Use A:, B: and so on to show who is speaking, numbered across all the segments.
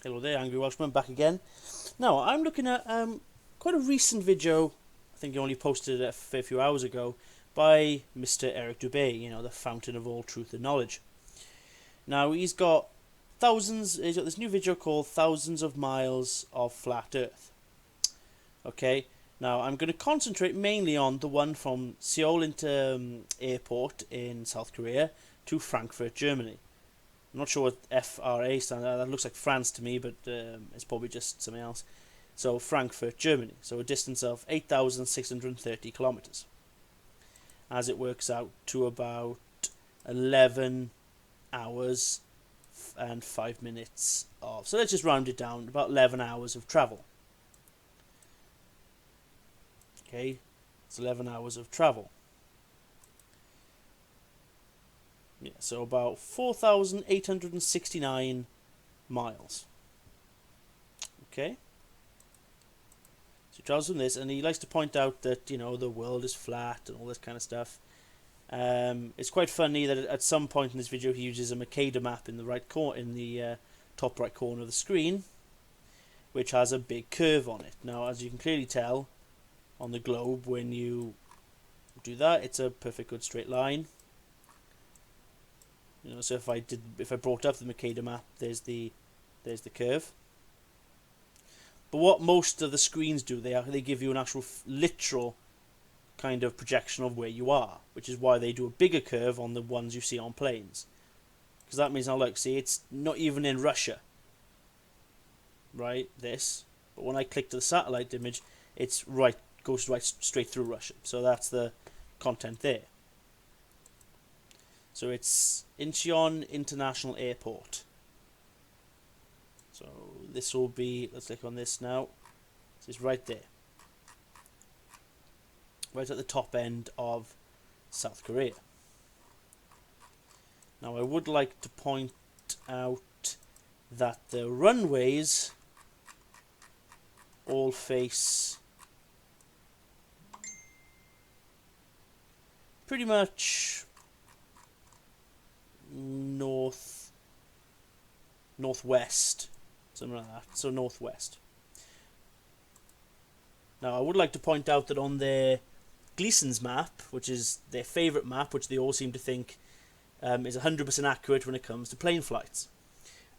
A: Hello there, Angry Welshman, back again. Now, I'm looking at quite a recent video, I think I only posted it a fair few hours ago, by Mr. Eric Dubay, the fountain of all truth and knowledge. Now, he's got this new video called Thousands of Miles of Flat Earth. Okay, now I'm going to concentrate mainly on the one from Seoul Airport in South Korea to Frankfurt, Germany. I'm not sure what FRA stands for. That looks like France to me, but it's probably just something else. So Frankfurt, Germany. So a distance of 8,630 kilometers. As it works out to about 11 hours and 5 minutes of. So let's just round it down. About 11 hours of travel. Okay, it's 11 hours of travel. Yeah, so about 4,869 miles. Okay. So he travels from this, and he likes to point out that, the world is flat and all this kind of stuff. It's quite funny that at some point in this video he uses a Mercator map in the top right corner of the screen, which has a big curve on it. Now, as you can clearly tell on the globe, when you do that, it's a perfect good straight line. So if I brought up the Mercator map, there's the curve. But what most of the screens do, they give you an actual literal kind of projection of where you are, which is why they do a bigger curve on the ones you see on planes. Because that means, now look, see, it's not even in Russia. Right, this. But when I click to the satellite image, goes right straight through Russia. So that's the content there. So it's Incheon International Airport. So this will be, let's click on this now. It's right there. Right at the top end of South Korea. Now I would like to point out that the runways all face pretty much northwest, something like that. So northwest. Now I would like to point out that on their Gleason's map, which is their favourite map, which they all seem to think is 100% accurate when it comes to plane flights,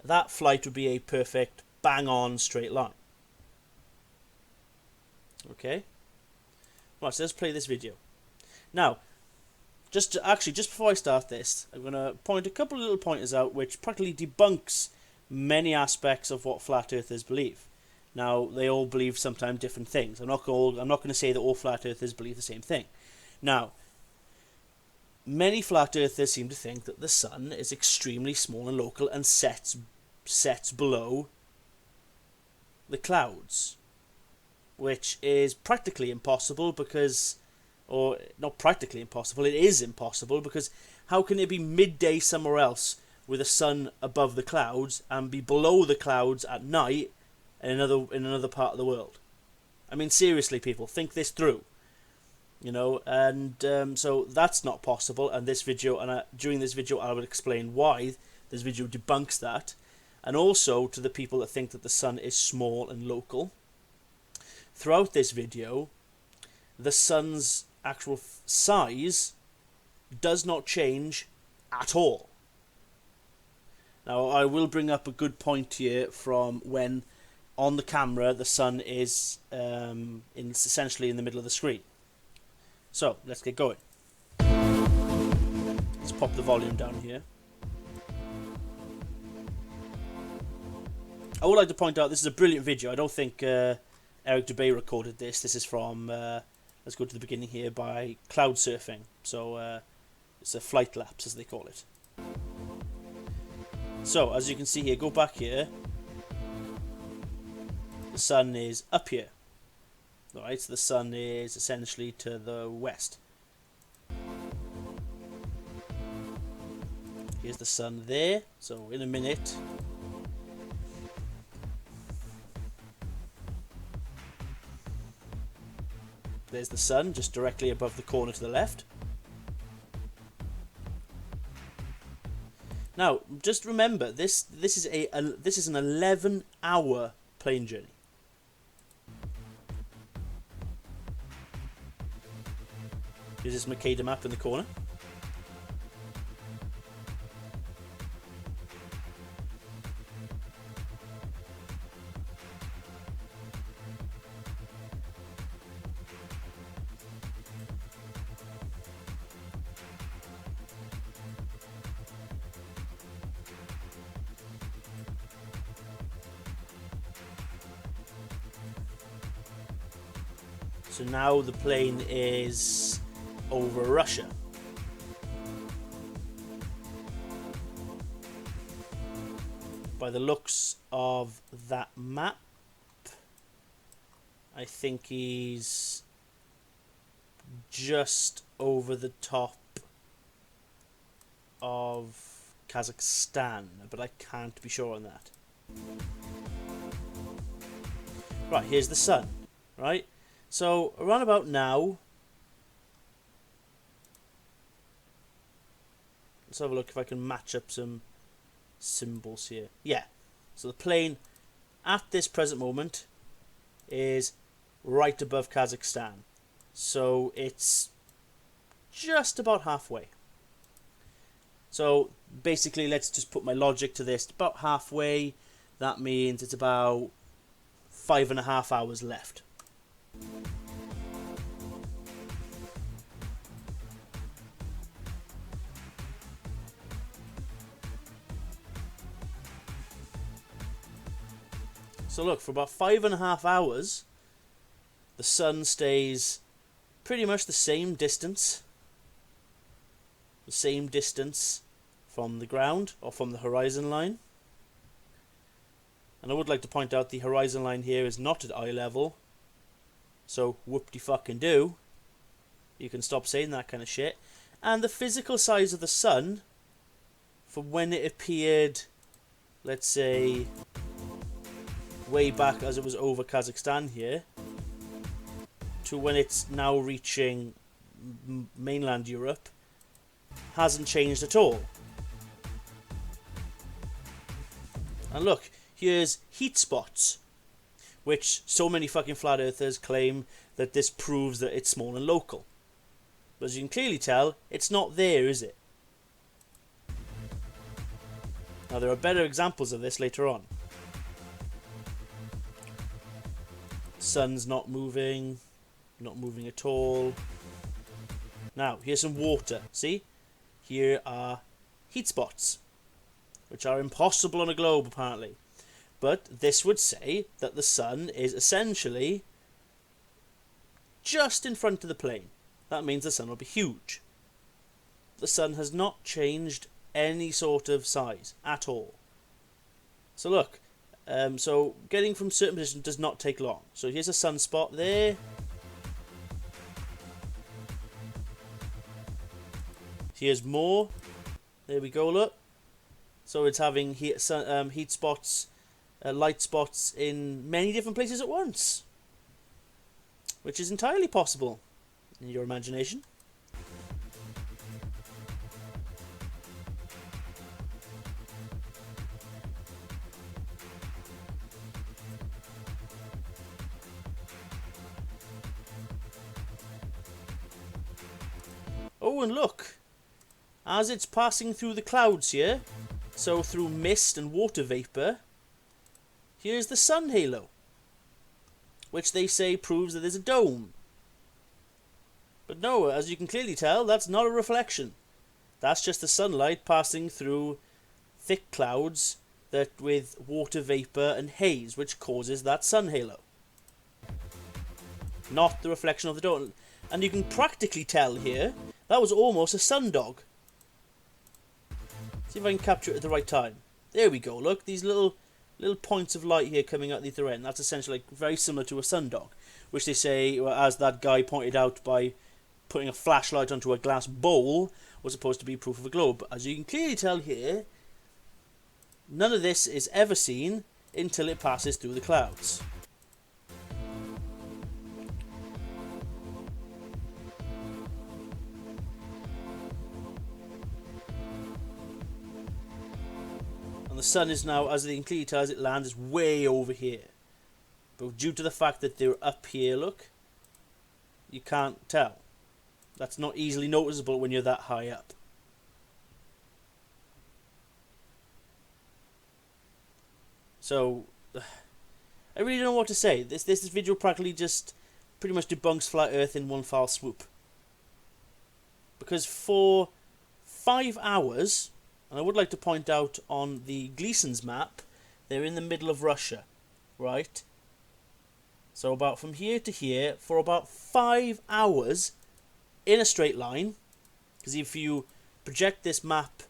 A: that flight would be a perfect bang-on straight line. Okay. Right, so let's play this video. Now, just before I start this, I'm going to point a couple of little pointers out which practically debunks many aspects of what flat earthers believe. Now, they all believe sometimes different things. I'm not going to say that all flat earthers believe the same thing. Now, many flat earthers seem to think that the sun is extremely small and local and sets below the clouds, which is practically impossible because, or not practically impossible, it is impossible, because how can it be midday somewhere else with the sun above the clouds and be below the clouds at night in another part of the world? I mean, seriously, people, think this through. So that's not possible, and during this video I will explain why this video debunks that, and also to the people that think that the sun is small and local. Throughout this video, the sun's actual size does not change at all. Now, I will bring up a good point here from when on the camera the sun is essentially in the middle of the screen. So let's get going. Let's pop the volume down here. I would like to point out this is a brilliant video. I don't think Eric Dubay recorded this. This is from, let's go to the beginning here, by cloud surfing. So it's a flight lapse, as they call it. So as you can see here, go back here. The sun is up here. Alright, so the sun is essentially to the west. Here's the sun there. So in a minute, there's the sun just directly above the corner to the left. Now, just remember, this is an 11-hour plane journey. Here's this Mercator map in the corner. So now the plane is over Russia. By the looks of that map, I think he's just over the top of Kazakhstan, but I can't be sure on that. Right, here's the sun, right? So, around about now, let's have a look if I can match up some symbols here. Yeah, so the plane at this present moment is right above Kazakhstan. So, it's just about halfway. So, basically, let's just put my logic to this. About halfway, that means it's about 5.5 hours left. So look, for about 5.5 hours, the sun stays pretty much the same distance from the ground or from the horizon line. And I would like to point out the horizon line here is not at eye level. So whoop-de-fucking-do. You can stop saying that kind of shit. And the physical size of the sun, from when it appeared, let's say, way back as it was over Kazakhstan here, to when it's now reaching mainland Europe, hasn't changed at all. And look, here's heat spots, which so many fucking flat earthers claim that this proves that it's small and local. But as you can clearly tell, it's not there, is it? Now there are better examples of this later on. Sun's not moving at all. Now, here's some water, see? Here are heat spots, which are impossible on a globe apparently. But this would say that the sun is essentially just in front of the plane. That means the sun will be huge. The sun has not changed any sort of size at all. So look, so getting from certain position does not take long. So here's a sunspot there. Here's more. There we go, look. So it's having heat spots, light spots in many different places at once. Which is entirely possible in your imagination. Oh, and look, as it's passing through the clouds here, so through mist and water vapour, here's the sun halo, which they say proves that there's a dome. But no, as you can clearly tell, that's not a reflection. That's just the sunlight passing through thick clouds that with water vapour and haze, which causes that sun halo. Not the reflection of the dome. And you can practically tell here, that was almost a sundog. See if I can capture it at the right time. There we go, look, these little points of light here coming out the other end. That's essentially very similar to a sundog, which they say, as that guy pointed out by putting a flashlight onto a glass bowl, was supposed to be proof of a globe. But as you can clearly tell here, none of this is ever seen until it passes through the clouds. the sun is now, as the clearly tells, it lands way over here. But due to the fact that they're up here, look, you can't tell. That's not easily noticeable when you're that high up. So, I really don't know what to say. This video practically just pretty much debunks flat Earth in one foul swoop. Because for 5 hours, and I would like to point out on the Gleason's map, they're in the middle of Russia, right? So about from here to here, for about 5 hours, in a straight line, because if you project this map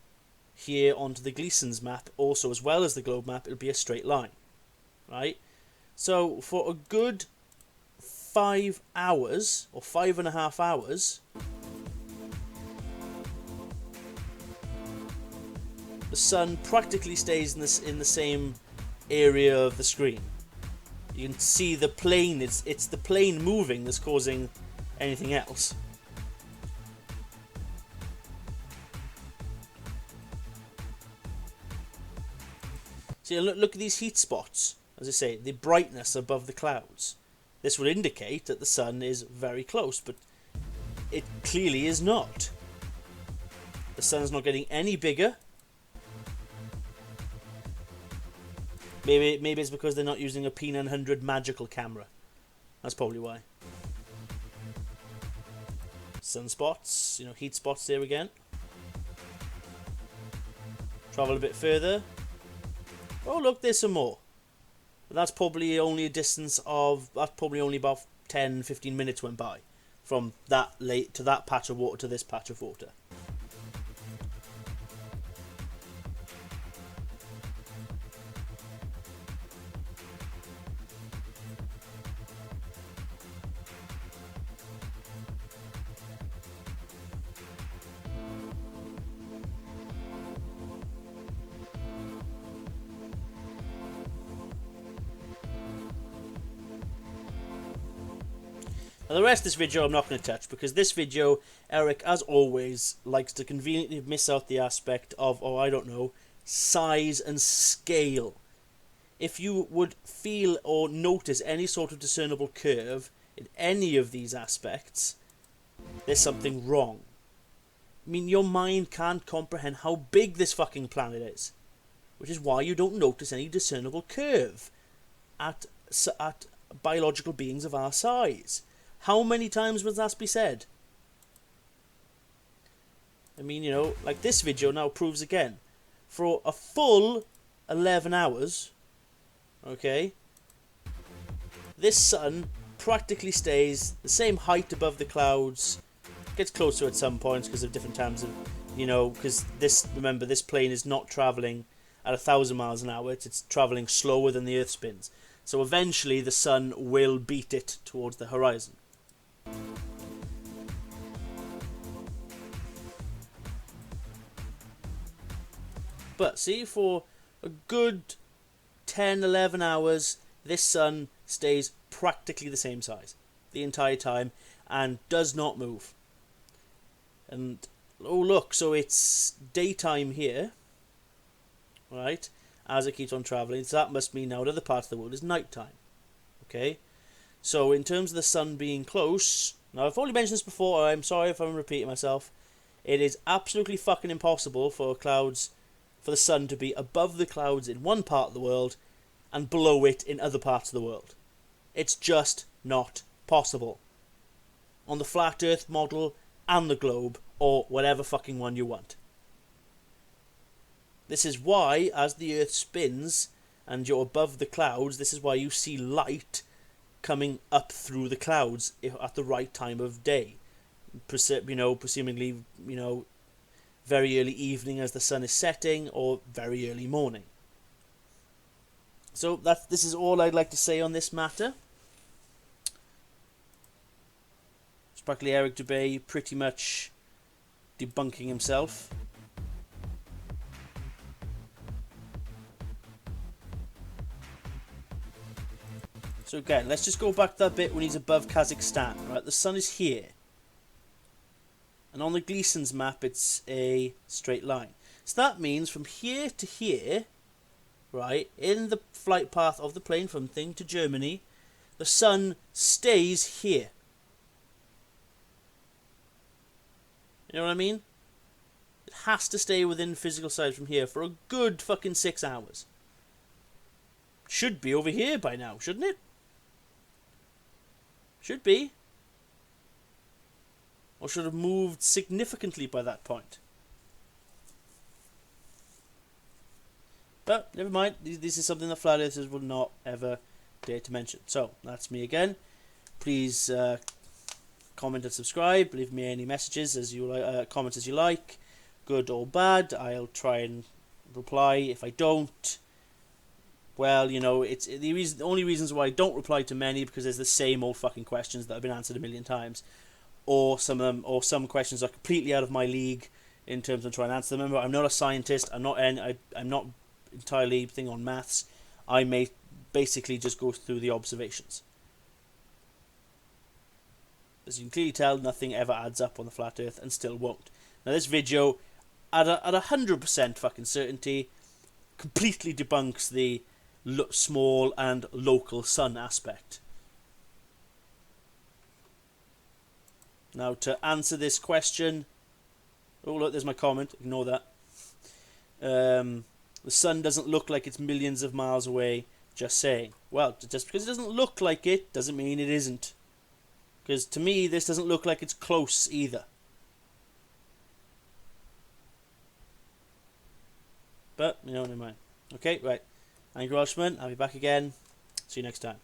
A: here onto the Gleason's map, also as well as the globe map, it'll be a straight line, right? So for a good 5 hours, or 5.5 hours, the sun practically stays in the same area of the screen. You can see the plane, it's the plane moving that's causing anything else. See, look at these heat spots. As I say, the brightness above the clouds. This would indicate that the sun is very close, but it clearly is not. The sun's not getting any bigger. Maybe it's because they're not using a P900 magical camera. That's probably why. Sunspots, heat spots there again. Travel a bit further. Oh look, there's some more. But that's probably only a distance of, that's probably only about 10-15 minutes went by. From that late to that patch of water to this patch of water. Now the rest of this video I'm not going to touch, because this video, Eric, as always, likes to conveniently miss out the aspect of, I don't know, size and scale. If you would feel or notice any sort of discernible curve in any of these aspects, there's something wrong. I mean, your mind can't comprehend how big this fucking planet is, which is why you don't notice any discernible curve at biological beings of our size. How many times must that be said? I mean, like this video now proves again. For a full 11 hours, okay, this sun practically stays the same height above the clouds. Gets closer at some points because of different times of, because remember, this plane is not travelling at 1,000 miles an hour. It's travelling slower than the Earth spins. So eventually the sun will beat it towards the horizon. But see, for a good 10-11 hours, this sun stays practically the same size the entire time and does not move. And oh look, so it's daytime here, right, as it keeps on travelling, so that must mean now in other parts of the world is nighttime. Okay, so in terms of the sun being close, now I've already mentioned this before, I'm sorry if I'm repeating myself, it is absolutely fucking impossible for the sun to be above the clouds in one part of the world and below it in other parts of the world. It's just not possible. On the flat Earth model and the globe, or whatever fucking one you want. This is why, as the Earth spins and you're above the clouds, this is why you see light coming up through the clouds at the right time of day. Presumably, very early evening as the sun is setting, or very early morning. So this is all I'd like to say on this matter. It's practically Eric Dubay pretty much debunking himself. So again, let's just go back to that bit when he's above Kazakhstan. Right, the sun is here. And on the Gleason's map, it's a straight line. So that means from here to here, right, in the flight path of the plane from thing to Germany, the sun stays here. You know what I mean? It has to stay within physical sight from here for a good fucking 6 hours. Should be over here by now, shouldn't it? Should be. Or should have moved significantly by that point. But never mind, this is something that flat earthers will not ever dare to mention. So, that's me again. Please comment and subscribe. Leave me any messages as you comments as you like, good or bad. I'll try and reply. If I don't, well, you know, it's the only reasons why I don't reply to many because there's the same old fucking questions that have been answered a million times, or some questions are completely out of my league in terms of trying to answer them. Remember, I'm not a scientist. I'm not entirely thing on maths. I may basically just go through the observations. As you can clearly tell, nothing ever adds up on the flat earth and still won't. Now this video, at 100% fucking certainty, completely debunks the small and local sun aspect. Now to answer this question, oh look, there's my comment, ignore that. The sun doesn't look like it's millions of miles away, just saying. Well, just because it doesn't look like it doesn't mean it isn't. Because to me, this doesn't look like it's close either. But, you know, never mind. Okay, right. Thank you, Welshman. I'll be back again. See you next time.